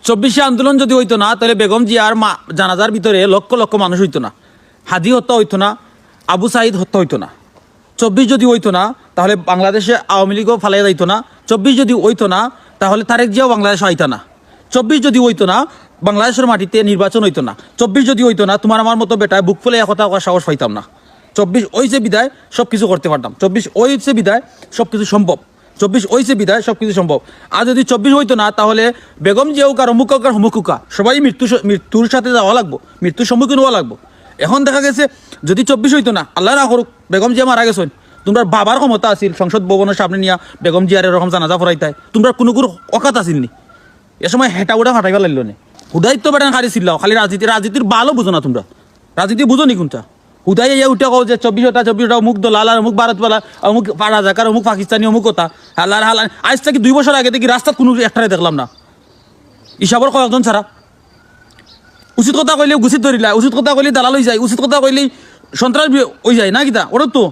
24 আন্দোলন যদি হইতো না তাহলে বেগম জিয়ার জানাজার ভিতরে লক্ষ লক্ষ মানুষ হইতো না, হাদি হত্যা হইতো না, আবু সাইদ হত্যা হইতো না। 24 যদি হইতো না তাহলে বাংলাদেশে আওয়ামী লীগও ফালাই যাইতো না। 24 যদি হইতো না তাহলে তারেক জিয়াও বাংলাদেশ আইতো না। 24 যদি হইতো না বাংলাদেশের মাটিতে নির্বাচন হইতো না। 24 যদি হইতো না তোমার আমার মতো বেটায় বুক ফুলে কথা সাহস পাইতাম না। 24 ওইছে বিদায় সব কিছু করতে পারতাম। 24 ওইছে বিদায় সব কিছু সম্ভব। 24 ওইছে বিদায় সব কিছু সম্ভব। আর যদি 24 হইতো না তাহলে বেগম জিয়াও কার অমুক কার হুমুকুকা সবাই মৃত্যুর সাথে যাওয়া লাগবো, মৃত্যুর সম্মুখীন হওয়া লাগবো। এখন দেখা গেছে যদি 24 হইতো না, আল্লাহ না করুক বেগম জিয়া মারা গেছেন, তোমরা বাবার ক্ষমতা আছিল সংসদ ভবনের সামনে নিয়ে বেগম জিয়ার এরকম জানাজা ফরাইতাই, তোমরা কোনো অকাত আছিল নি? এ সময় হেঁটা উঠা ফাটাইবা লাগলো নি? হুদায়িত্ব বেটান খালি ছিল খালি রাজনীতির ভালো বুঝো না তোমরা, রাজনীতি বুঝো নি কোনটা? হুদাই ইয়া উঠে কও যে 24টা অমুক দলাল আর অমুক ভারতওয়ালা অমুক রাজাকার অমুক পাকিস্তানি অমুক কথা হালার হালার। আজ থেকে 2 বছর আগে দেখি রাস্তাত কোনো একটারে দেখলাম না, ইসাবর কয়েকজন ছাড়া। উচিত কথা কইলে গুছিত ধরিলা, উচিত কথা কইলে দালাল হয়ে যায়, উচিত কথা কইলেই সন্ত্রাস হয়ে যায় না কিতা? ওরা তো